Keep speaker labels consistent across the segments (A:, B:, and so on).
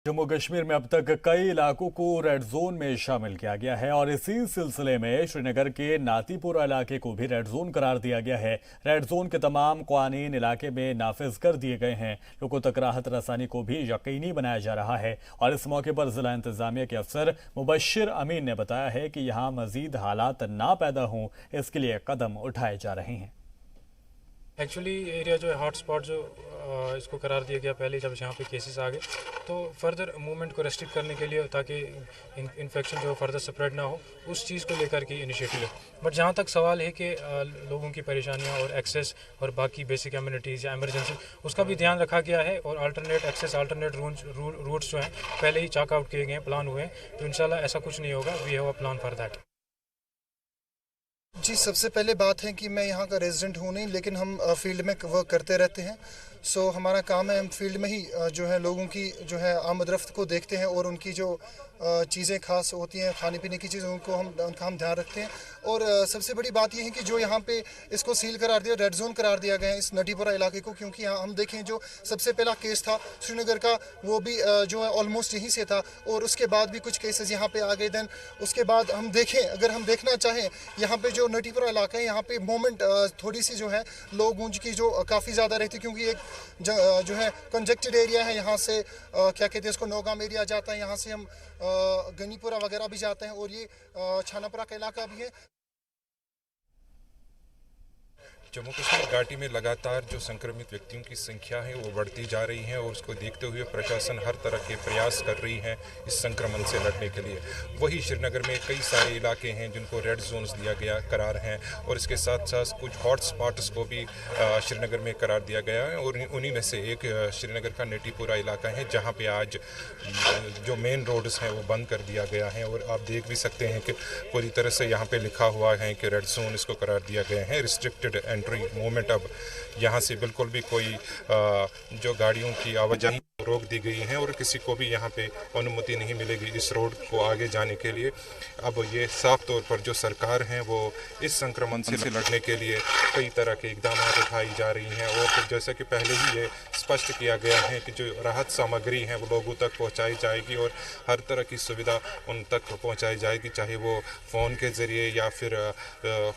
A: जम्मू कश्मीर में अब तक कई इलाकों को रेड जोन में शामिल किया गया है और इसी सिलसिले में श्रीनगर के नातीपुरा इलाके को भी रेड जोन करार दिया गया है। रेड जोन के तमाम कवानीन इलाके में नाफिज कर दिए गए हैं। लोगों तक राहत रसानी को भी यकीनी बनाया जा रहा है और इस मौके पर जिला इंतजामिया के अफसर मुबश्शिर अमीन ने बताया है कि यहाँ मजीद हालात ना पैदा हों, इसके लिए कदम उठाए जा रहे हैं।
B: एक्चुअली एरिया जो है हॉट स्पॉट जो इसको करार दिया गया पहले जब यहाँ पे केसेस आ गए, तो फर्दर मूवमेंट को रेस्ट्रिक्ट करने के लिए ताकि इन्फेक्शन जो फर्दर स्प्रेड ना हो, उस चीज़ को लेकर के इनिशिएटिव है। बट जहाँ तक सवाल है कि लोगों की परेशानियाँ और एक्सेस और बाकी बेसिक एम्यूनिटीज़ या एमरजेंसी, उसका भी ध्यान रखा गया है और अल्टरनेट एक्सेस अल्टरनेट रूट्स जो हैं पहले ही चेक आउट किए गए हैं, प्लान हुए हैं, तो इंशाल्लाह ऐसा कुछ नहीं होगा। We have a plan for that.
C: जी, सबसे पहले बात है कि मैं यहाँ का रेजिडेंट हूँ नहीं, लेकिन हम फील्ड में वर्क करते रहते हैं। सो हमारा काम है, हम फील्ड में ही जो है लोगों की जो है आमद रफ्त को देखते हैं और उनकी जो चीज़ें खास होती हैं, खाने पीने की चीज़ें, उनका हम ध्यान रखते हैं। और सबसे बड़ी बात यह है कि जो यहाँ पे इसको सील करार दिया, रेड जोन करार दिया गया है इस नटीपुरा इलाके को, क्योंकि यहाँ हम देखें जो सबसे पहला केस था श्रीनगर का, वो भी जो है ऑलमोस्ट यहीं से था और उसके बाद भी कुछ केसेस यहाँ पे आ गए। देन उसके बाद हम देखें, अगर हम देखना चाहें यहाँ पे जो नटीपुरा इलाका है, यहाँ पे मोमेंट थोड़ी सी जो है लोग गूंज की जो काफ़ी ज़्यादा रहती है, क्योंकि एक जो है कंजेक्टेड एरिया है। यहाँ से क्या कहते हैं इसको, नौगाम एरिया जाता है, यहाँ से हम गनीपुरा वगैरह भी जाते हैं और ये छानापुरा का इलाका भी है।
D: जम्मू कश्मीर घाटी में लगातार जो संक्रमित व्यक्तियों की संख्या है वो बढ़ती जा रही है और उसको देखते हुए प्रशासन हर तरह के प्रयास कर रही है इस संक्रमण से लड़ने के लिए। वही श्रीनगर में कई सारे इलाके हैं जिनको रेड जोन्स दिया गया करार हैं और इसके साथ साथ कुछ हॉट स्पॉट्स को भी श्रीनगर में करार दिया गया है और उन्हीं में से एक श्रीनगर का नटीपुरा इलाका है, जहाँ पर आज जो मेन रोड्स हैं वो बंद कर दिया गया है और आप देख भी सकते हैं कि पूरी तरह से यहाँ पर लिखा हुआ है कि रेड जोन इसको करार दिया गया है। रिस्ट्रिक्टेड एंट्री मूवमेंट, अब यहाँ से बिल्कुल भी कोई जो गाड़ियों की आवाजाही रोक दी गई है और किसी को भी यहाँ पे अनुमति नहीं मिलेगी इस रोड को आगे जाने के लिए। अब ये साफ तौर पर जो सरकार है वो इस संक्रमण से लड़ने के लिए कई तरह के इकदाम उठाई जा रही हैं और फिर जैसा कि पहले ही ये स्पष्ट किया गया है कि जो राहत सामग्री है वो लोगों तक पहुँचाई जाएगी और हर तरह की सुविधा उन तक पहुँचाई जाएगी, चाहे वो फ़ोन के ज़रिए या फिर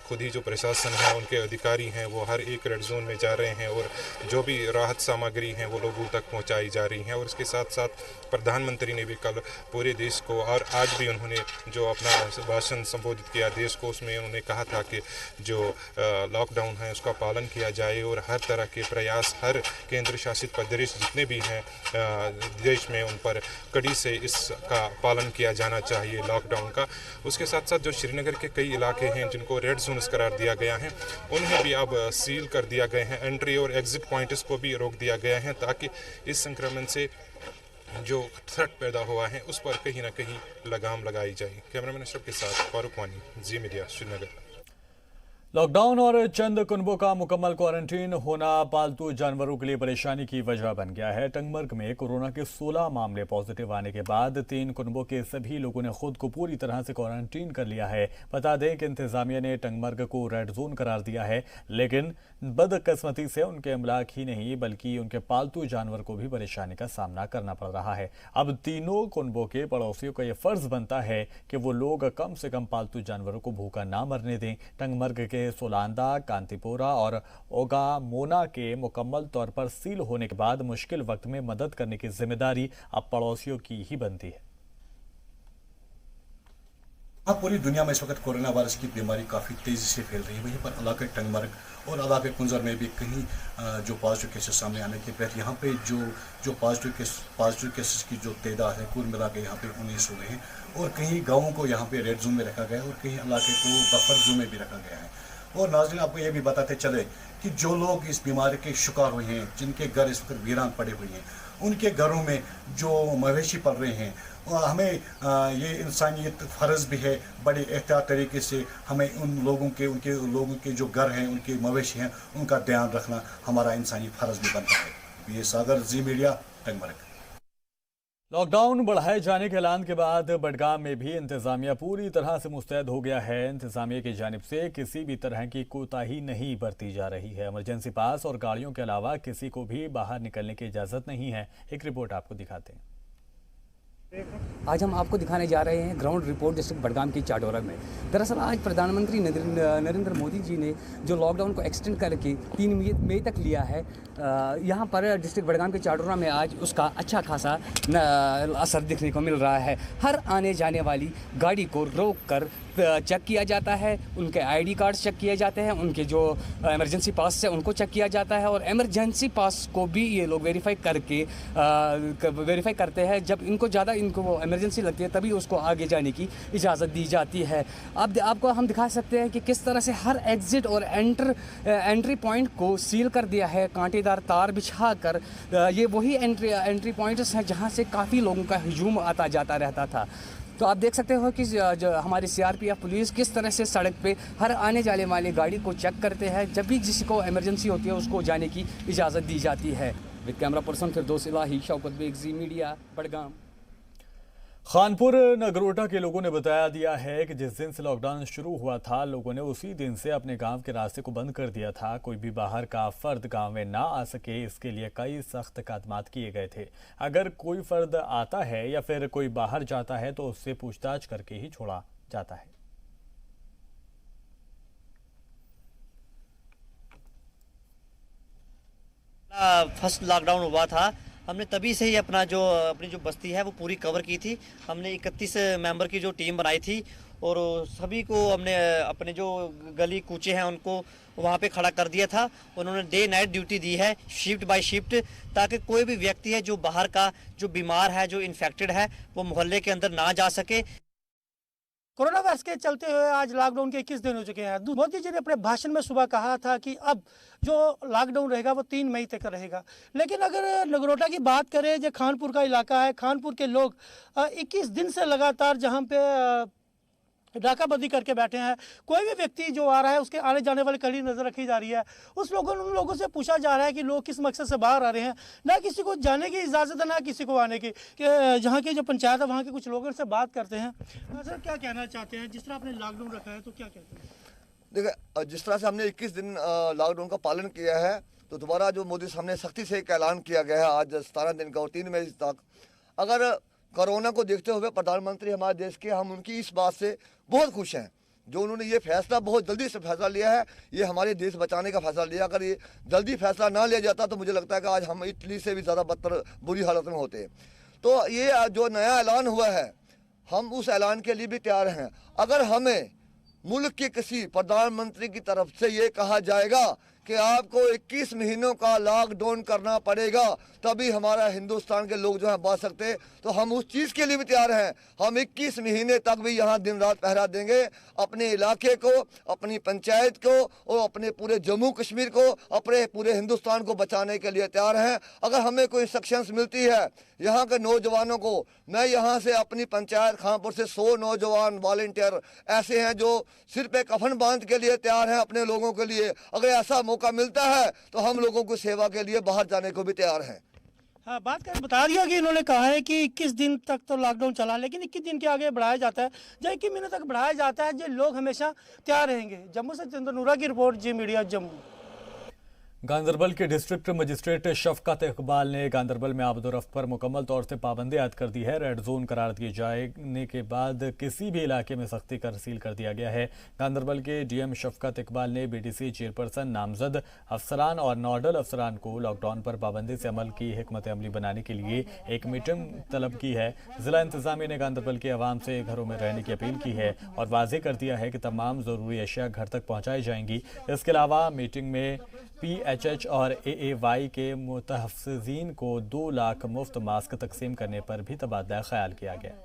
D: खुद ही जो प्रशासन है उनके अधिकारी हैं वो हर एक रेड जोन में जा रहे हैं और जो भी राहत सामग्री है वो लोगों तक पहुँचाई जा रही है। और इसके साथ साथ प्रधानमंत्री ने भी कल पूरे देश को और आज भी उन्होंने जो अपना भाषण संबोधित किया देश को, उसमें उन्होंने कहा था कि जो लॉकडाउन है उसका पालन किया जाए और हर तरह के प्रयास हर केंद्र शासित प्रदेश जितने भी हैं देश में उन पर कड़ी से इसका पालन किया जाना चाहिए लॉकडाउन का। उसके साथ साथ जो श्रीनगर के कई इलाके हैं जिनको रेड जोन्स करार दिया गया है उन्हें भी अब सील कर दिया गया है, एंट्री और एग्जिट पॉइंट्स को भी रोक दिया गया है ताकि इस संक्रमण से जो थ्रेट पैदा हुआ है उस पर कहीं ना कहीं लगाम लगाई जाए। कैमरामैन अशरफ के साथ फारूक वानी, जी मीडिया, श्रीनगर।
A: लॉकडाउन और चंद कुनबों का मुकम्मल क्वारंटीन होना पालतू जानवरों के लिए परेशानी की वजह बन गया है। टंगमर्ग में कोरोना के 16 मामले पॉजिटिव आने के बाद 3 कुनबों के सभी लोगों ने खुद को पूरी तरह से क्वारंटीन कर लिया है। बता दें कि इंतजामिया ने टंगमर्ग को रेड जोन करार दिया है, लेकिन बदकिस्मती से उनके अमलाक ही नहीं बल्कि उनके पालतू जानवर को भी परेशानी का सामना करना पड़ रहा है। अब तीनों कुनबों के पड़ोसियों का यह फर्ज बनता है कि वो लोग कम से कम पालतू जानवरों को भूखा ना मरने दें। टंगमर्ग के सोलांदा, कांतिपोरा और ओगामोना के मुकम्मल तौर पर सील होने के बाद मुश्किल वक्त में मदद करने की जिम्मेदारी अब पड़ोसियों की ही बनती है।
E: अब पूरी दुनिया में इस वक्त कोरोना वायरस की बीमारी काफ़ी तेज़ी से फैल रही है। वहीं पर इलाके टंगमर्ग और इलाके कुंजर में भी कहीं जो पॉजिटिव केसेस सामने आने के बाद यहाँ पे जो पॉजिटिव केसेस की जो तादाद है कुल मिला के यहाँ पे 19 हो गए हैं और कहीं गाँवों को यहाँ पे रेड जोन में रखा गया है और कहीं इलाके को बफर जोन में भी रखा गया है। और नाज़रीन, आपको ये भी बताते चले कि जो लोग इस बीमारी के शिकार हुए हैं, जिनके घर इस वक्त वीरान पड़े हुए हैं, उनके घरों में जो मवेशी पल रहे हैं, और हमें ये इंसानियत फ़र्ज़ भी है बड़े एहतियात तरीके से हमें उन लोगों के जो घर हैं, उनके मवेशी हैं, उनका ध्यान रखना हमारा इंसानी फ़र्ज़ भी बनता है। ये सागर, जी मीडिया, टंगमर्ग।
A: लॉकडाउन बढ़ाए जाने के ऐलान के बाद बडगाम में भी इंतजामिया पूरी तरह से मुस्तैद हो गया है। इंतजामिया की जानिब से किसी भी तरह की कोताही नहीं बरती जा रही है। इमरजेंसी पास और गाड़ियों के अलावा किसी को भी बाहर निकलने की इजाज़त नहीं है। एक रिपोर्ट आपको दिखाते हैं।
F: आज हम आपको दिखाने जा रहे हैं ग्राउंड रिपोर्ट डिस्ट्रिक्ट बडगाम की चाडोरा में। दरअसल आज प्रधानमंत्री नरेंद्र मोदी जी ने जो लॉकडाउन को एक्सटेंड करके 3 मई तक लिया है, यहाँ पर डिस्ट्रिक्ट बडगाम के चाडोरा में आज उसका अच्छा खासा असर दिखने को मिल रहा है। हर आने जाने वाली गाड़ी को रोक कर चेक किया जाता है, उनके आईडी कार्ड चेक किए जाते हैं, उनके जो इमरजेंसी पास है उनको चेक किया जाता है, और इमरजेंसी पास को भी ये लोग वेरीफाई करते हैं। जब इनको इमरजेंसी लगती है तभी उसको आगे जाने की इजाज़त दी जाती है। अब आपको हम दिखा सकते हैं कि किस तरह से हर एग्ज़िट और एंट्री पॉइंट को सील कर दिया है कांटेदार तार बिछा कर। ये वही एंट्री पॉइंट्स हैं जहाँ से काफ़ी लोगों का हुजूम आता जाता रहता था। तो आप देख सकते हो कि जो हमारी CRPF पुलिस किस तरह से सड़क पे हर आने जाने वाली गाड़ी को चेक करते हैं। जब भी किसी को इमरजेंसी होती है उसको जाने की इजाज़त दी जाती है। With camera person Firdous Ilahi, Shaukat Baig, Zee media, Budgam.
A: Khanpur Nagrota के लोगों ने बताया दिया है कि जिस दिन से लॉकडाउन शुरू हुआ था, लोगों ने उसी दिन से अपने गांव के रास्ते को बंद कर दिया था। कोई भी बाहर का फर्द गांव में ना आ सके, इसके लिए कई सख्त कदमात किए गए थे। अगर कोई फर्द आता है या फिर कोई बाहर जाता है तो उससे पूछताछ करके ही छोड़ा जाता है।
G: फर्स्ट लॉकडाउन हुआ था, हमने तभी से ही अपनी जो बस्ती है वो पूरी कवर की थी। हमने 31 मेंबर की जो टीम बनाई थी और सभी को हमने अपने जो गली कूचे हैं उनको वहाँ पे खड़ा कर दिया था। उन्होंने डे नाइट ड्यूटी दी है, शिफ्ट बाय शिफ्ट, ताकि कोई भी व्यक्ति है जो बाहर का, जो बीमार है, जो इन्फेक्टेड है, वो मोहल्ले के अंदर ना जा सके।
H: कोरोना वायरस के चलते हुए आज लॉकडाउन के 21 दिन हो चुके हैं। मोदी जी ने अपने भाषण में सुबह कहा था कि अब जो लॉकडाउन रहेगा वो 3 मई तक रहेगा। लेकिन अगर नगरोटा की बात करें, जो खानपुर का इलाका है, खानपुर के लोग 21 दिन से लगातार जहां पे नाकाबंदी करके बैठे हैं। कोई भी व्यक्ति जो आ रहा है उसके आने जाने वाली कड़ी नज़र रखी जा रही है। उन लोगों से पूछा जा रहा है कि लोग किस मकसद से बाहर आ रहे हैं। ना किसी को जाने की इजाज़त है, ना किसी को आने की। कि जहाँ की जो पंचायत है वहाँ के कुछ लोगों से बात करते हैं। सर, क्या कहना चाहते हैं? जिस तरह आपने लॉकडाउन रखा है तो क्या कहते हैं?
I: देखिए, जिस तरह से हमने 21 दिन लॉकडाउन का पालन किया है, तो दोबारा जो मोदी सामने सख्ती से एक ऐलान किया गया है आज 17 दिन का और 3 मई तक। अगर कोरोना को देखते हुए प्रधानमंत्री हमारे देश के, हम उनकी इस बात से बहुत खुश हैं जो उन्होंने ये फैसला बहुत जल्दी से फैसला लिया है। ये हमारे देश बचाने का फैसला लिया। अगर ये जल्दी फैसला ना लिया जाता तो मुझे लगता है कि आज हम इटली से भी ज़्यादा बदतर बुरी हालत में होते। तो ये जो नया ऐलान हुआ है, हम उस ऐलान के लिए भी तैयार हैं। अगर हमें मुल्क के किसी प्रधानमंत्री की तरफ से ये कहा जाएगा कि आपको 21 महीनों का लॉकडाउन करना पड़ेगा तभी हमारा हिंदुस्तान के लोग जो हैं बच सकते, तो हम उस चीज़ के लिए भी तैयार हैं। हम 21 महीने तक भी यहाँ दिन रात पहरा देंगे, अपने इलाके को, अपनी पंचायत को और अपने पूरे जम्मू कश्मीर को, अपने पूरे हिंदुस्तान को बचाने के लिए तैयार हैं। अगर हमें कोई इंस्ट्रक्शंस मिलती है यहाँ के नौजवानों को, मैं यहाँ से अपनी पंचायत खानपुर से 100 नौजवान वॉलंटियर ऐसे हैं जो सिर पे कफन बांध के लिए तैयार हैं अपने लोगों के लिए। अगर ऐसा मौका मिलता है तो हम लोगों को सेवा के लिए बाहर जाने को भी तैयार हैं।
H: हाँ, बात कर बता दिया कि इन्होंने कहा है कि 21 दिन तक तो लॉकडाउन चला, लेकिन 21 दिन के आगे बढ़ाया जाता है। जब 21 महीने तक बढ़ाया जाता है, जो लोग हमेशा तैयार रहेंगे। जम्मू से चंदन नूरा की रिपोर्ट, जी मीडिया, जम्मू।
A: गांदरबल के डिस्ट्रिक्ट मजिस्ट्रेट शफकत इकबाल ने गांदरबल में आमदोरफ्त पर मुकम्मल तौर से पाबंदी आयद कर दी है। रेड जोन करार दिए जाने के बाद किसी भी इलाके में सख्ती कर सील कर दिया गया है। गांदरबल के DM शफकत इकबाल ने BDC चेयरपर्सन, नामजद अफसरान और नोडल अफसरान को लॉकडाउन पर पाबंदी से अमल की हिकमत अमली बनाने के लिए एक मीटिंग तलब की है। जिला इंतजामिया ने गांदरबल के अवाम से घरों में रहने की अपील की है और वाजे कर दिया है कि तमाम ज़रूरी अशिया घर तक पहुँचाई जाएंगी। इसके अलावा मीटिंग में PHH और AAY के मुतहफ़्फ़िज़ीन को 2 लाख मुफ्त मास्क तकसीम करने पर भी तबादला ख्याल किया गया।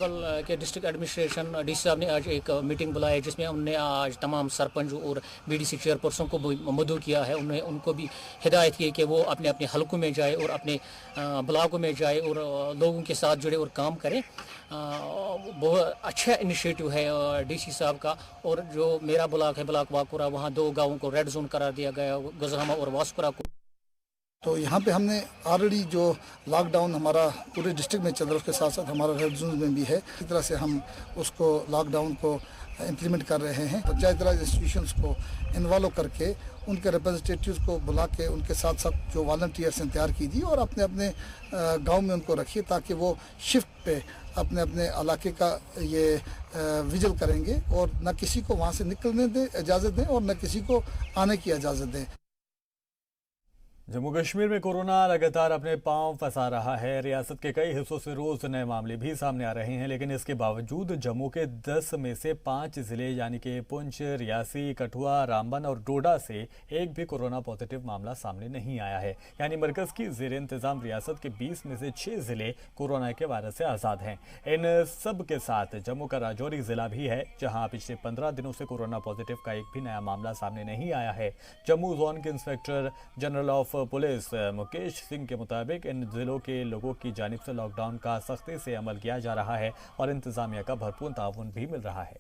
J: के डिस्ट्रिक्ट एडमिनिस्ट्रेशन DC साहब ने आज एक मीटिंग बुलाई है जिसमें उन्होंने आज तमाम सरपंच और BDC चेयरपर्सन को मदऊ किया है। उन्होंने उनको भी हिदायत की कि वो अपने अपने हलकों में जाए और अपने ब्लॉकों में जाए और लोगों के साथ जुड़े और काम करें। बहुत अच्छा इनिशिएटिव है DC साहब का। और जो मेरा ब्लॉक है, ब्लॉक वाकुरा, वहाँ 2 गाँवों को रेड जोन करार दिया गया, गजरामा और वास्कुरा को।
K: तो यहाँ पे हमने ऑलरेडी जो लॉकडाउन हमारा पूरे डिस्ट्रिक्ट में चल रहा है उसके साथ साथ हमारा रेड जोन में भी है। इस तरह से हम उसको लॉकडाउन को इम्प्लीमेंट कर रहे हैं। पंचायत राज इंस्टीट्यूशंस को इन्वॉल्व करके उनके रिप्रेजेंटेटिव्स को बुला के उनके साथ साथ जो वॉलंटियर्स हैं तैयार कीजिए और अपने अपने गांव में उनको रखिए ताकि वो शिफ्ट पे अपने अपने इलाके का ये विजिल करेंगे और न किसी को वहाँ से निकलने दें इजाज़त दें और न किसी को आने की इजाज़त दें।
A: जम्मू कश्मीर में कोरोना लगातार अपने पांव फंसा रहा है। रियासत के कई हिस्सों से रोज नए मामले भी सामने आ रहे हैं, लेकिन इसके बावजूद जम्मू के 10 में से 5 जिले यानी कि पुंछ, रियासी, कठुआ, रामबन और डोडा से एक भी कोरोना पॉजिटिव मामला सामने नहीं आया है। यानी मरकज की जेर इंतजाम रियासत के 20 में से 6 जिले कोरोना के वायरस से आज़ाद हैं। इन सब के साथ जम्मू का राजौरी जिला भी है, जहाँ पिछले 15 दिनों से कोरोना पॉजिटिव का एक भी नया मामला सामने नहीं आया है। जम्मू जोन के inspector general of police Mukesh Singh के मुताबिक इन जिलों के लोगों की जानिब से लॉकडाउन का सख्ती से अमल किया जा रहा है और इंतजामिया का भरपूर ताउन भी मिल रहा है।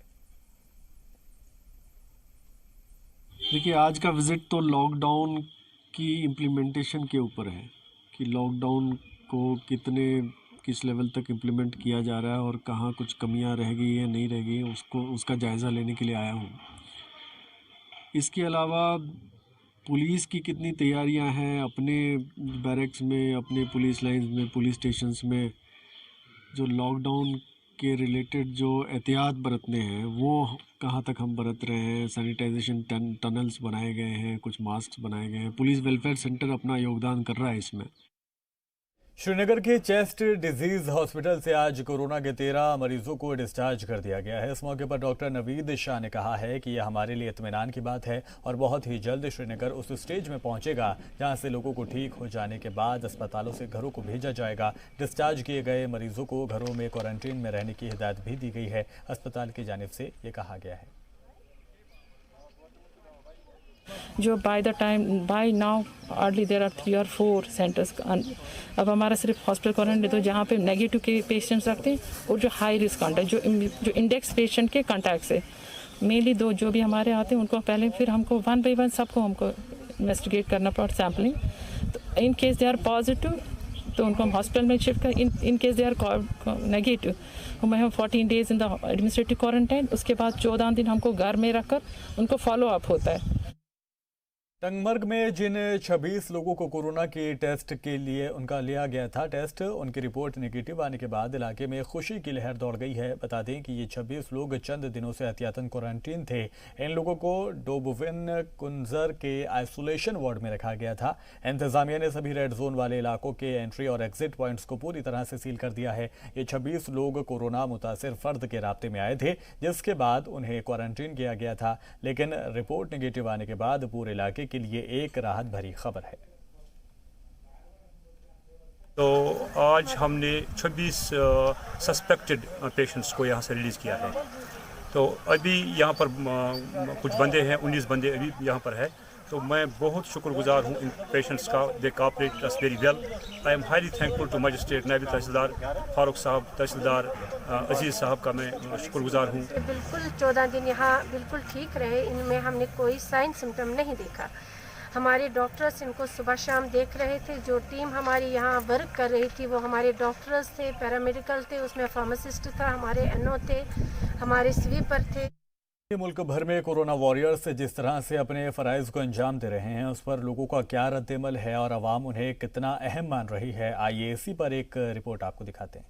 L: देखिए, आज का विजिट तो लॉकडाउन की इम्प्लीमेंटेशन के ऊपर है कि लॉकडाउन को किस लेवल तक इम्प्लीमेंट किया जा रहा है और कहाँ कुछ कमियां रह गई है नहीं रह गई, उसका जायज़ा लेने के लिए आया हूँ। इसके अलावा पुलिस की कितनी तैयारियां हैं अपने बैरक्स में, अपने पुलिस लाइंस में, पुलिस स्टेशंस में, जो लॉकडाउन के रिलेटेड जो एहतियात बरतने हैं वो कहाँ तक हम बरत रहे हैं। सैनिटाइजेशन टनल्स बनाए गए हैं, कुछ मास्क बनाए गए हैं, पुलिस वेलफेयर सेंटर अपना योगदान कर रहा है इसमें।
A: श्रीनगर के चेस्ट डिजीज हॉस्पिटल से आज कोरोना के 13 मरीजों को डिस्चार्ज कर दिया गया है। इस मौके पर डॉक्टर नवीद शाह ने कहा है कि यह हमारे लिए इत्मीनान की बात है और बहुत ही जल्द श्रीनगर उस स्टेज में पहुंचेगा जहां से लोगों को ठीक हो जाने के बाद अस्पतालों से घरों को भेजा जाएगा। डिस्चार्ज किए गए मरीजों को घरों में क्वारंटीन में रहने की हिदायत भी दी गई है। अस्पताल की जानिब से ये कहा गया है
M: जो by now hardly there are 3 और 4 सेंटर्स। अब हमारा सिर्फ हॉस्पिटल क्वारंटाइन तो जहाँ पे नेगेटिव के पेशेंट्स रखते हैं और जो हाई रिस्क कॉन्टैक्ट जो इंडेक्स पेशेंट के कॉन्टैक्ट से मेनली 2 जो भी हमारे आते हैं उनको पहले फिर हमको 1 बाय 1 सबको हमको इन्वेस्टिगेट करना पड़ा सैम्पलिंग। तो in case they are positive तो उनको हम हॉस्पिटल में शिफ्ट कर, in case they are negative हमें 14 days in the administrative quarantine. उसके बाद 14 दिन हमको घर में रखकर उनको फॉलो अप होता है।
A: टंगमर्ग में जिन 26 लोगों को कोरोना के टेस्ट के लिए उनका लिया गया था टेस्ट, उनकी रिपोर्ट नेगेटिव आने के बाद इलाके में खुशी की लहर दौड़ गई है। बता दें कि ये 26 लोग चंद दिनों से एहतियातन क्वारंटीन थे। इन लोगों को डोबुविन कुंजर के आइसोलेशन वार्ड में रखा गया था। इंतजामिया ने सभी रेड जोन वाले इलाकों के एंट्री और एग्जिट पॉइंट्स को पूरी तरह से सील कर दिया है। ये 26 लोग कोरोना मुतासिर फर्द के राब्ते में आए थे, जिसके बाद उन्हें क्वारंटीन किया गया था, लेकिन रिपोर्ट नेगेटिव आने के बाद पूरे इलाके के लिए एक राहत भरी खबर है।
N: तो आज हमने 26 सस्पेक्टेड पेशेंट्स को यहाँ से रिलीज़ किया है। तो अभी यहाँ पर कुछ बंदे हैं, 19 बंदे अभी यहाँ पर है। तो मैं बहुत शुक्रगुजार हूँ इन पेशेंट्स का। They cooperate us very well. I am highly thankful to magistrate Naib Tehsildar Farooq साहब, तहसीलदार अजीज़ साहब का मैं शुक्रगुजार हूँ।
O: बिल्कुल 14 दिन यहाँ बिल्कुल ठीक रहे, इनमें हमने कोई साइन सिम्टम नहीं देखा। हमारे डॉक्टर्स इनको सुबह शाम देख रहे थे। जो टीम हमारी यहाँ वर्क कर रही थी वो हमारे डॉक्टर्स थे, पैरामेडिकल थे, उसमें फार्मासिस्ट था, हमारे एनओ थे, हमारे स्वीपर थे।
A: मुल्क भर में कोरोना वॉरियर्स जिस तरह से अपने फ़राइज़ को अंजाम दे रहे हैं, उस पर लोगों का क्या रद्दअमल है और आवाम उन्हें कितना अहम मान रही है, आइए इसी पर एक रिपोर्ट आपको दिखाते हैं।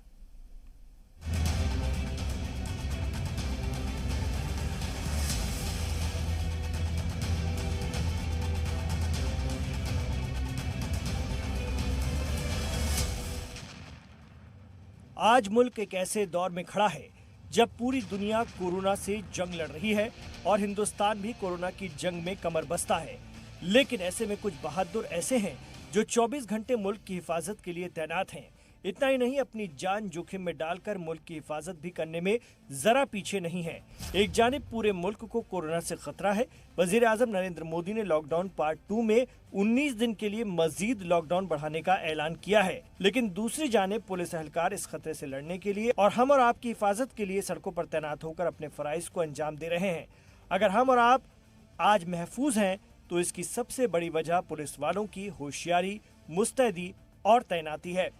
P: आज मुल्क एक ऐसे दौर में खड़ा है जब पूरी दुनिया कोरोना से जंग लड़ रही है और हिंदुस्तान भी कोरोना की जंग में कमर बस्ता है। लेकिन ऐसे में कुछ बहादुर ऐसे हैं जो 24 घंटे मुल्क की हिफाजत के लिए तैनात हैं। इतना ही नहीं, अपनी जान जोखिम में डालकर मुल्क की हिफाजत भी करने में जरा पीछे नहीं है। एक जानिब पूरे मुल्क को कोरोना से खतरा है। वजीर आजम नरेंद्र मोदी ने लॉकडाउन पार्ट 2 में 19 दिन के लिए मजीद लॉकडाउन बढ़ाने का ऐलान किया है। लेकिन दूसरी जानिब पुलिस एहलकार इस खतरे से लड़ने के लिए और हम और आपकी हिफाजत के लिए सड़कों पर तैनात होकर अपने फराइज को अंजाम दे रहे हैं। अगर हम और आप आज महफूज हैं तो इसकी सबसे बड़ी वजह पुलिस वालों की होशियारी, मुस्तैदी और तैनाती है।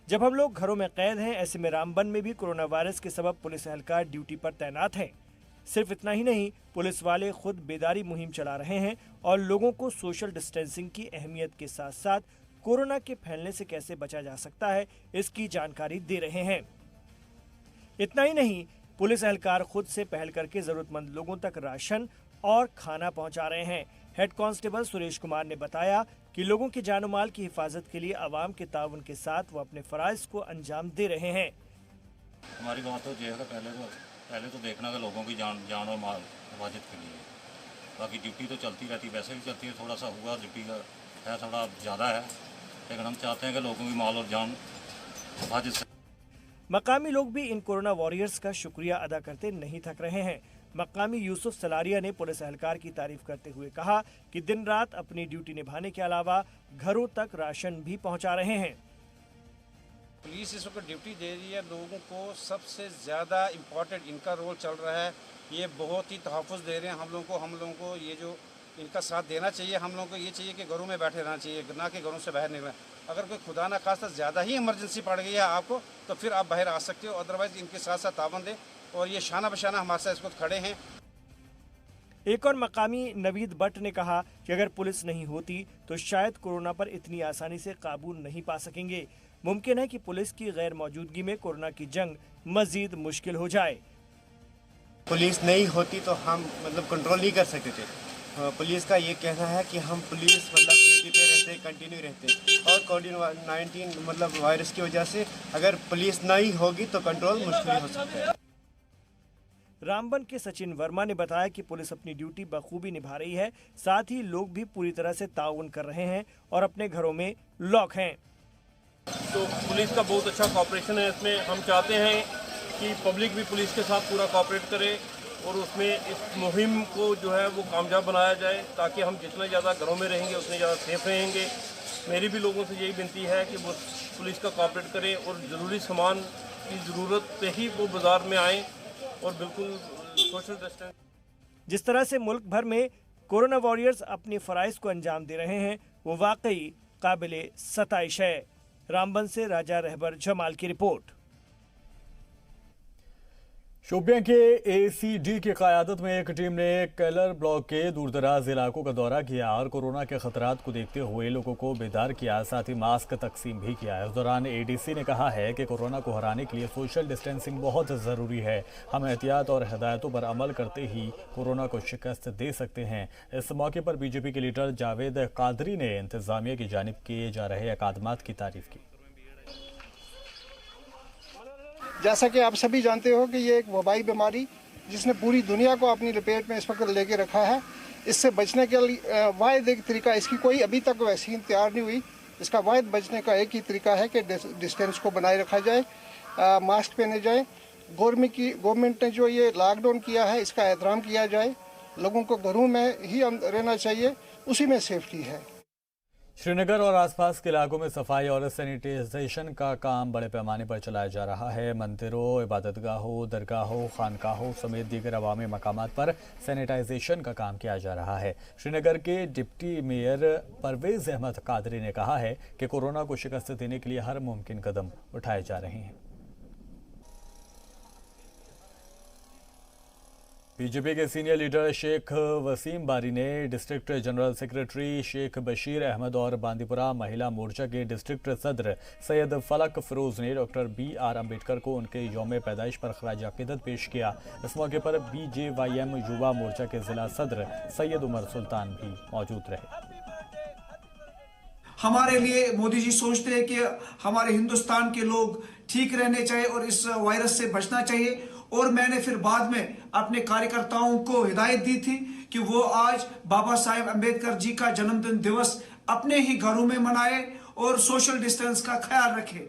P: जब हम लोग घरों में कैद हैं, ऐसे में रामबन में भी कोरोना वायरस के सबब पुलिस एहलकार ड्यूटी पर तैनात हैं। सिर्फ इतना ही नहीं, पुलिस वाले खुद बेदारी मुहिम चला रहे हैं और लोगों को सोशल डिस्टेंसिंग की अहमियत के साथ साथ कोरोना के फैलने से कैसे बचा जा सकता है इसकी जानकारी दे रहे हैं। इतना ही नहीं, पुलिस एहलकार खुद से पहल करके जरूरतमंद लोगों तक राशन और खाना पहुंचा रहे हैं। हेड कांस्टेबल सुरेश कुमार ने बताया कि लोगों की जान माल की हिफाजत के लिए आवाम के ताउन के साथ वो अपने फराइज को अंजाम दे रहे हैं।
Q: हमारी बात तो ये है, पहले तो देखना है लोगों की जान और माल हिफाजत के लिए, बाकी ड्यूटी तो चलती रहती, वैसे भी चलती है। थोड़ा सा हुआ ड्यूटी का है, थोड़ा ज़्यादा है, लेकिन हम चाहते हैं कि लोगों की माल और जान हिफाजत से।
P: मकामी लोग भी इन कोरोना वॉरियर्स का शुक्रिया अदा करते नहीं थक रहे हैं। मकामी यूसुफ सलारिया ने पुलिस एहलकार की तारीफ करते हुए कहा कि दिन रात अपनी ड्यूटी निभाने के अलावा घरों तक राशन भी पहुंचा रहे हैं।
R: पुलिस इस वक्त ड्यूटी दे रही है लोगों को, सबसे ज़्यादा इम्पोर्टेंट इनका रोल चल रहा है। ये बहुत ही तहफ़्फ़ुज़ दे रहे हैं हम लोगों को ये जो इनका साथ देना चाहिए। हम लोगों को ये चाहिए कि घरों में बैठे रहना चाहिए, ना कि घरों से बाहर निकलना। अगर कोई खुदा ना खास्ता ज़्यादा ही इमरजेंसी पड़ गई है आपको, तो फिर आप बाहर आ सकते हो, अदरवाइज़ इनके साथ साथ तावन दें। और ये शाना बशाना हमारे साथ इस वक्त खड़े हैं।
P: एक और मकामी नवीद भट्ट ने कहा कि अगर पुलिस नहीं होती तो शायद कोरोना पर इतनी आसानी से काबू नहीं पा सकेंगे। मुमकिन है कि पुलिस की गैर मौजूदगी में कोरोना की जंग मजीद मुश्किल हो जाए।
S: पुलिस नहीं होती तो हम कंट्रोल नहीं कर सकते थे। पुलिस का ये कहना है कि हम पुलिस ड्यूटी पे रहते, कंटिन्यू रहते, और कोविड-19 वायरस की वजह से अगर पुलिस नहीं होगी तो कंट्रोल मुश्किल हो सकता है।
P: रामबन के सचिन वर्मा ने बताया कि पुलिस अपनी ड्यूटी बखूबी निभा रही है, साथ ही लोग भी पूरी तरह से ताउन कर रहे हैं और अपने घरों में लॉक हैं।
T: तो पुलिस का बहुत अच्छा कॉपरेशन है इसमें। हम चाहते हैं कि पब्लिक भी पुलिस के साथ पूरा कॉपरेट करे और उसमें इस मुहिम को जो है वो कामयाब बनाया जाए, ताकि हम जितना ज़्यादा घरों में रहेंगे उतने ज़्यादा सेफ रहेंगे। मेरी भी लोगों से यही विनती है कि वो पुलिस का कॉपरेट करें और ज़रूरी सामान की ज़रूरत पे ही वो बाज़ार में आएँ और बिल्कुल सोशल डिस्टेंस।
P: जिस तरह से मुल्क भर में कोरोना वॉरियर्स अपने फराइज को अंजाम दे रहे हैं वो वाकई काबिले सताइश है। रामबन से राजा रहबर जमाल की रिपोर्ट।
A: शोपियां के एसीडी की क़यादत में एक टीम ने कैलर ब्लॉक के दूरदराज इलाकों का दौरा किया और कोरोना के खतरात को देखते हुए लोगों को बेदार किया, साथ ही मास्क तकसीम भी किया। इस दौरान एडीसी ने कहा है कि कोरोना को हराने के लिए सोशल डिस्टेंसिंग बहुत ज़रूरी है। हम एहतियात और हिदायतों पर अमल करते ही कोरोना को शिकस्त दे सकते हैं। इस मौके पर बीजेपी के लीडर जावेद कादरी ने इंतज़ामिया की जानिब किए जा रहे अकादमात की तारीफ की।
U: जैसा कि आप सभी जानते हो कि ये एक वबाई बीमारी जिसने पूरी दुनिया को अपनी लपेट में इस वक्त लेके रखा है। इससे बचने के लिए वाहिद एक तरीका, इसकी कोई अभी तक वैक्सीन तैयार नहीं हुई, इसका वाहिद बचने का एक ही तरीका है कि डिस्टेंस को बनाए रखा जाए, मास्क पहने जाए। गवर्नमेंट ने जो ये लॉकडाउन किया है इसका एहतराम किया जाए, लोगों को घरों में ही रहना चाहिए, उसी में सेफ्टी है।
A: श्रीनगर और आसपास के इलाकों में सफाई और सैनिटाइजेशन का काम बड़े पैमाने पर चलाया जा रहा है। मंदिरों, इबादतगाहों, दरगाहों, खानकाहों समेत दीगर अवामी मकामात पर सैनिटाइजेशन का काम किया जा रहा है। श्रीनगर के डिप्टी मेयर परवेज अहमद कादरी ने कहा है कि कोरोना को शिकस्त देने के लिए हर मुमकिन कदम उठाए जा रहे हैं। बीजेपी के सीनियर लीडर शेख वसीम बारी ने district general secretary Sheikh Bashir Ahmad और बांदीपुरा महिला मोर्चा के डिस्ट्रिक्ट सदर सैयद फलक फिरोज ने डॉक्टर BR अम्बेडकर को उनके यौम पैदाइश पर खराज अकीदत पेश किया। इस मौके पर BJYM युवा मोर्चा के जिला सदर सैयद उमर सुल्तान भी मौजूद रहे।
V: हमारे लिए मोदी जी सोचते हैं कि हमारे हिंदुस्तान के लोग ठीक रहने चाहिए और इस वायरस से बचना चाहिए। और मैंने फिर बाद में अपने कार्यकर्ताओं को हिदायत दी थी कि वो आज बाबा साहेब अम्बेडकर जी का जन्मदिन दिवस अपने ही घरों में मनाए और सोशल डिस्टेंस का ख्याल रखे।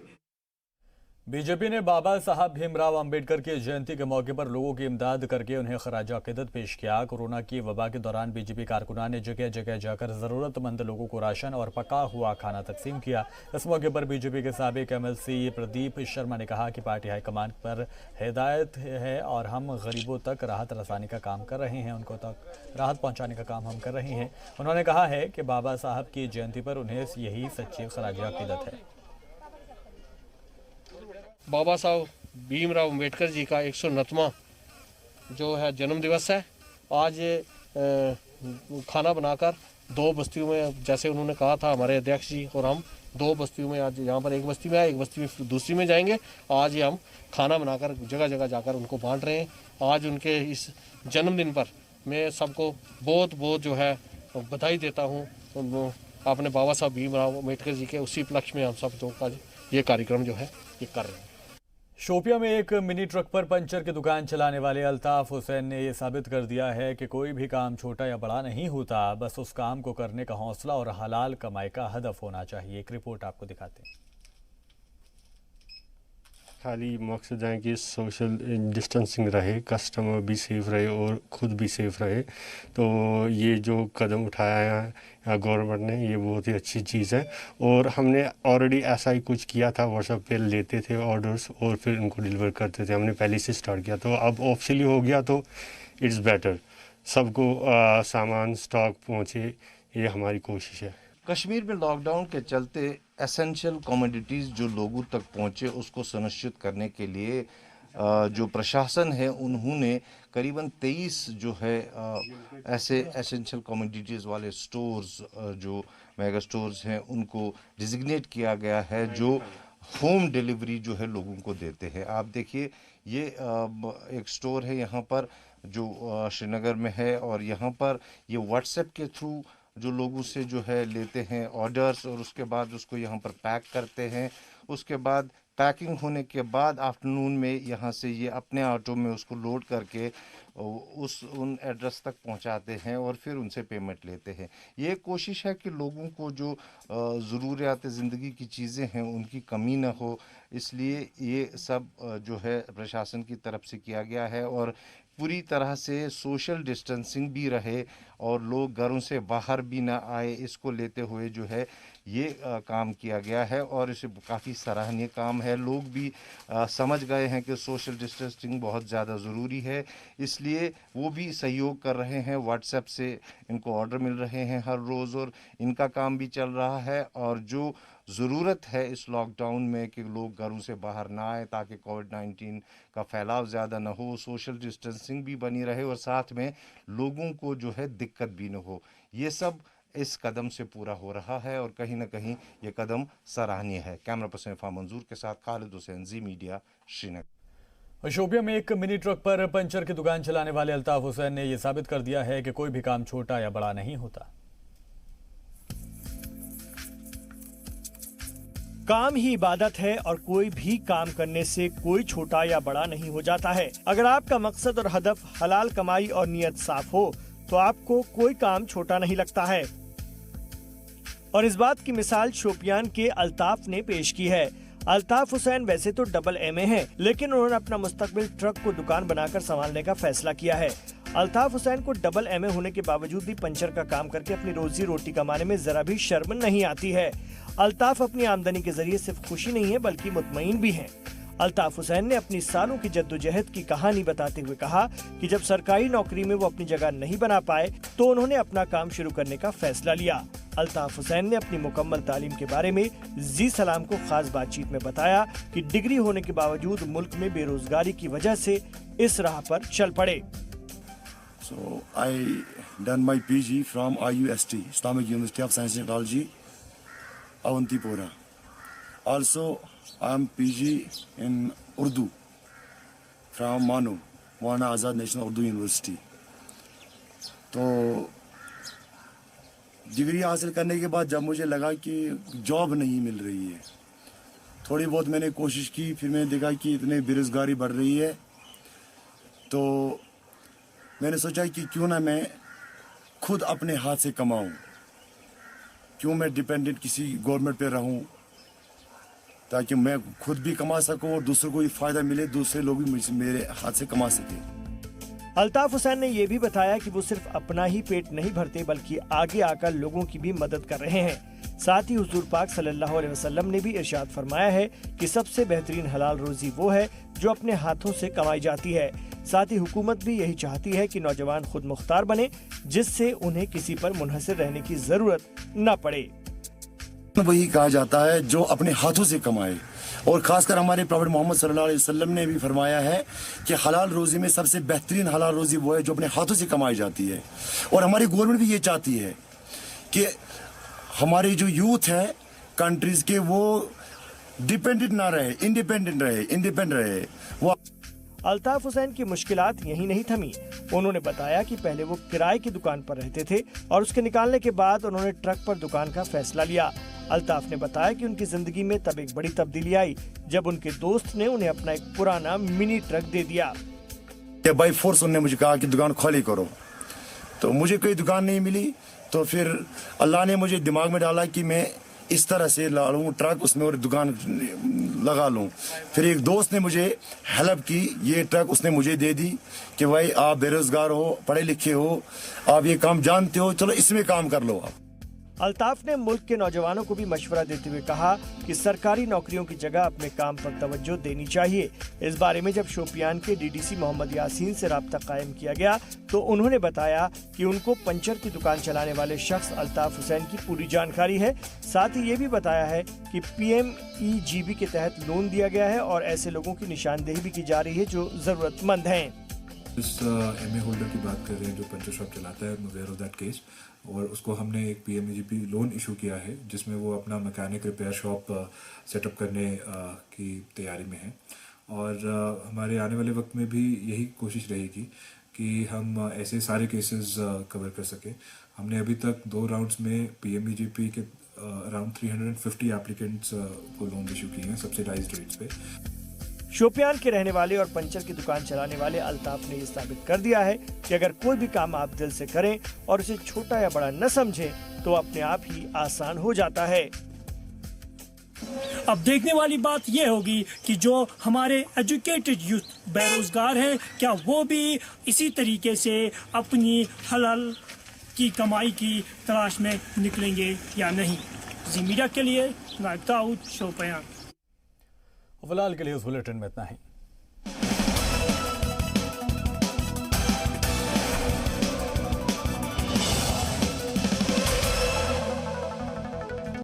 A: बीजेपी ने बाबा साहब भीमराव अंबेडकर की जयंती के मौके पर लोगों की इमदाद करके उन्हें खराज अकीदत पेश किया। कोरोना की वबा के दौरान बीजेपी कारकुनान ने जगह जगह जाकर ज़रूरतमंद लोगों को राशन और पका हुआ खाना तकसीम किया। इस मौके पर बीजेपी के साबिक MLC प्रदीप शर्मा ने कहा कि पार्टी हाईकमान पर हिदायत है और हम गरीबों तक राहत रसानी का काम कर रहे हैं, उनको तक राहत पहुँचाने का काम हम कर रहे हैं। उन्होंने कहा है कि बाबा साहब की जयंती पर उन्हें यही सच्ची खराज अकीदत है।
W: बाबा साहब भीमराव अम्बेडकर जी का 109वां
B: जो है जन्म दिवस है। आज खाना बनाकर 2 बस्तियों में, जैसे उन्होंने कहा था हमारे अध्यक्ष जी, और हम 2 बस्तियों में, आज यहाँ पर एक बस्ती में है, एक बस्ती में दूसरी में जाएंगे। आज ये हम खाना बनाकर जगह जगह जाकर उनको बांट रहे हैं। आज उनके इस जन्मदिन पर मैं सबको बहुत बहुत जो है बधाई देता हूँ। अपने बाबा साहब भीमराव अम्बेडकर जी के उसी उपलक्ष्य में हम सब लोग का ये कार्यक्रम जो है ये कर रहे हैं।
A: शोपिया में एक मिनी ट्रक पर पंचर की दुकान चलाने वाले अल्ताफ हुसैन ने ये साबित कर दिया है कि कोई भी काम छोटा या बड़ा नहीं होता, बस उस काम को करने का हौसला और हलाल कमाई का हदफ होना चाहिए। एक रिपोर्ट आपको दिखाते हैं।
L: खाली मकसद है कि सोशल डिस्टेंसिंग रहे, कस्टमर भी सेफ रहे और ख़ुद भी सेफ रहे। तो ये जो कदम उठाया है गवर्नमेंट ने, ये बहुत ही अच्छी चीज़ है। और हमने ऑलरेडी ऐसा ही कुछ किया था, व्हाट्सएप पे लेते थे ऑर्डर्स और फिर उनको डिलीवर करते थे। हमने पहले से स्टार्ट किया, तो अब ऑफिशियली हो गया तो इट्स बेटर, सबको सामान स्टॉक पहुँचे, ये हमारी कोशिश है।
C: कश्मीर में लॉकडाउन के चलते एसेंशियल कमोडिटीज़ जो लोगों तक पहुँचे उसको सुनिश्चित करने के लिए जो प्रशासन है उन्होंने करीबन 23 जो है ऐसे एसेंशियल कमोडिटीज़ वाले स्टोर्स जो मेगा स्टोर्स हैं उनको डिजिग्नेट किया गया है, जो होम डिलीवरी जो है लोगों को देते हैं। आप देखिए ये एक स्टोर है यहाँ पर जो श्रीनगर में है, और यहाँ पर ये व्हाट्सएप के थ्रू जो लोगों से जो है लेते हैं ऑर्डर्स और उसके बाद उसको यहाँ पर पैक करते हैं। उसके बाद पैकिंग होने के बाद आफ्टरनून में यहाँ से ये अपने ऑटो में उसको लोड करके उन एड्रेस तक पहुँचाते हैं और फिर उनसे पेमेंट लेते हैं। ये कोशिश है कि लोगों को जो ज़रूरियात ज़िंदगी की चीज़ें हैं उनकी कमी ना हो, इसलिए ये सब जो है प्रशासन की तरफ से किया गया है। और पूरी तरह से सोशल डिस्टेंसिंग भी रहे और लोग घरों से बाहर भी ना आए, इसको लेते हुए जो है ये काम किया गया है और इसे काफ़ी सराहनीय काम है। लोग भी समझ गए हैं कि सोशल डिस्टेंसिंग बहुत ज़्यादा ज़रूरी है, इसलिए वो भी सहयोग कर रहे हैं। व्हाट्सएप से इनको ऑर्डर मिल रहे हैं हर रोज़ और इनका काम भी चल रहा है। और जो ज़रूरत है इस लॉकडाउन में कि लोग घरों से बाहर ना आए ताकि कोविड-19 का फैलाव ज़्यादा ना हो, सोशल डिस्टेंसिंग भी बनी रहे और साथ में लोगों को जो है दिक्कत भी न हो, ये सब इस कदम से पूरा हो रहा है और कहीं ना कहीं ये कदम सराहनीय है। कैमरा पर्सन इरफान मंजूर के साथ खालिद हुसैन, जी मीडिया, श्रीनगर।
A: शोपिया में एक मिनी ट्रक पर पंचर की दुकान चलाने वाले अल्ताफ हुसैन ने यह साबित कर दिया है कि कोई भी काम छोटा या बड़ा नहीं होता।
P: काम ही इबादत है और कोई भी काम करने से कोई छोटा या बड़ा नहीं हो जाता है। अगर आपका मकसद और हदफ हलाल कमाई और नियत साफ हो तो आपको कोई काम छोटा नहीं लगता है। और इस बात की मिसाल शोपियान के अल्ताफ ने पेश की है। अल्ताफ हुसैन वैसे तो डबल MA हैं, लेकिन उन्होंने अपना मुस्तकबिल ट्रक को दुकान बनाकर संभालने का फैसला किया है। अल्ताफ हुसैन को डबल MA होने के बावजूद भी पंचर का काम करके अपनी रोजी रोटी कमाने में जरा भी शर्म नहीं आती है। अल्ताफ अपनी आमदनी के जरिए सिर्फ खुशी नहीं है बल्कि मुतमईन भी हैं। अल्ताफ हुसैन ने अपनी सालों की जद्दोजहद की कहानी बताते हुए कहा कि जब सरकारी नौकरी में वो अपनी जगह नहीं बना पाए तो उन्होंने अपना काम शुरू करने का फैसला लिया। अल्ताफ हुसैन ने अपनी मुकम्मल तालीम के बारे में जी सलाम को खास बातचीत में बताया कि डिग्री होने के बावजूद मुल्क में बेरोजगारी की वजह से इस राह पर चल पड़े।
W: So I done my PG from IUST, Islamic University of Science and Technology, Avantipora. Also, I am PG in Urdu from Manu, Maulana Azad National Urdu University. तो डिग्री हासिल करने के बाद जब मुझे लगा कि जॉब नहीं मिल रही है, थोड़ी बहुत मैंने कोशिश की, फिर मैंने देखा कि इतनी बेरोजगारी बढ़ रही है, तो मैंने सोचा कि क्यों ना मैं खुद अपने हाथ से कमाऊं, क्यों मैं डिपेंडेंट किसी गवर्नमेंट पे रहूं, ताकि मैं खुद भी कमा सकूं और दूसरों को भी फायदा मिले, दूसरे लोग भी मेरे हाथ से कमा सकें।
P: अल्ताफ हुसैन ने ये भी बताया कि वो सिर्फ अपना ही पेट नहीं भरते बल्कि आगे आकर लोगों की भी मदद कर रहे हैं। साथ ही हुजूर पाक सल्लल्लाहु अलैहि वसल्लम ने भी इरशाद फरमाया है कि सबसे बेहतरीन हलाल रोजी वो है जो अपने हाथों से कमाई जाती है। साथ ही हुकूमत भी यही चाहती है कि नौजवान खुद मुख्तार बने, जिससे उन्हें किसी पर मुनहसर रहने की जरूरत न पड़े।
W: वही कहा जाता है जो अपने हाथों से कमाए, और ख़ासकर हमारे प्रॉफेट मोहम्मद सल्लल्लाहु अलैहि वसल्लम ने भी फरमाया है कि हलाल रोज़ी में सबसे बेहतरीन हलाल रोज़ी वो है जो अपने हाथों से कमाई जाती है। और हमारी गवर्नमेंट भी ये चाहती है कि हमारे जो यूथ है कंट्रीज़ के वो डिपेंडेंट ना रहे, इंडिपेंडेंट रहे। वो
P: अल्ताफ हुसैन की मुश्किलात यहीं नहीं थमी। उन्होंने बताया कि पहले वो किराए की दुकान पर रहते थे और उसके निकालने के बाद उन्होंने ट्रक पर दुकान का फैसला लिया। अल्ताफ ने बताया कि उनकी जिंदगी में तब एक बड़ी तब्दीली आई जब उनके दोस्त ने उन्हें अपना एक पुराना मिनी ट्रक दे दिया।
W: बाई फोर्स उन्होंने मुझे कहा कि दुकान खाली करो, तो मुझे कोई दुकान नहीं मिली। तो फिर अल्लाह ने मुझे दिमाग में डाला कि मैं इस तरह से ला लूँ ट्रक, उसमें और दुकान लगा लूँ। फिर एक दोस्त ने मुझे हेल्प की, ये ट्रक उसने मुझे दे दी कि भाई आप बेरोजगार हो, पढ़े लिखे हो, आप ये काम जानते हो, चलो इसमें काम कर लो आप।
P: अल्ताफ ने मुल्क के नौजवानों को भी मशवरा देते हुए कहा कि सरकारी नौकरियों की जगह अपने काम पर तवज्जो देनी चाहिए। इस बारे में जब शोपियान के डीडीसी मोहम्मद यासीन से राब्ता कायम किया गया तो उन्होंने बताया कि उनको पंचर की दुकान चलाने वाले शख्स अल्ताफ हुसैन की पूरी जानकारी है। साथ ही ये भी बताया है कि PMEGB के तहत लोन दिया गया है और ऐसे लोगों की निशानदेही भी की जा रही है जो जरूरतमंद हैं।
D: इस MA होल्डर की बात कर रहे हैं जो पंचर शॉप चलाता है, अवेयर ऑफ दैट केस, और उसको हमने एक PMEGP लोन इशू किया है जिसमें वो अपना मैकेनिक रिपेयर शॉप सेटअप करने की तैयारी में है। और हमारे आने वाले वक्त में भी यही कोशिश रहेगी कि हम ऐसे सारे केसेस कवर कर सकें। हमने अभी तक 2 राउंड्स में PMEGP के अराउंड 350 एप्लीकेंट्स को लोन इशू किए हैं सब्सिडाइज्ड रेट्स पे।
P: शोपियान के रहने वाले और पंचर की दुकान चलाने वाले अल्ताफ ने ये साबित कर दिया है कि अगर कोई भी काम आप दिल से करें और उसे छोटा या बड़ा न समझें तो अपने आप ही आसान हो जाता है।
E: अब देखने वाली बात यह होगी कि जो हमारे एजुकेटेड यूथ बेरोजगार हैं, क्या वो भी इसी तरीके से अपनी हलाल की कमाई की तलाश में निकलेंगे या नहीं। जी मीडिया के लिए नायब दाऊद, शोपियान।
A: फिलहाल के लिए इस बुलेटिन में इतना ही।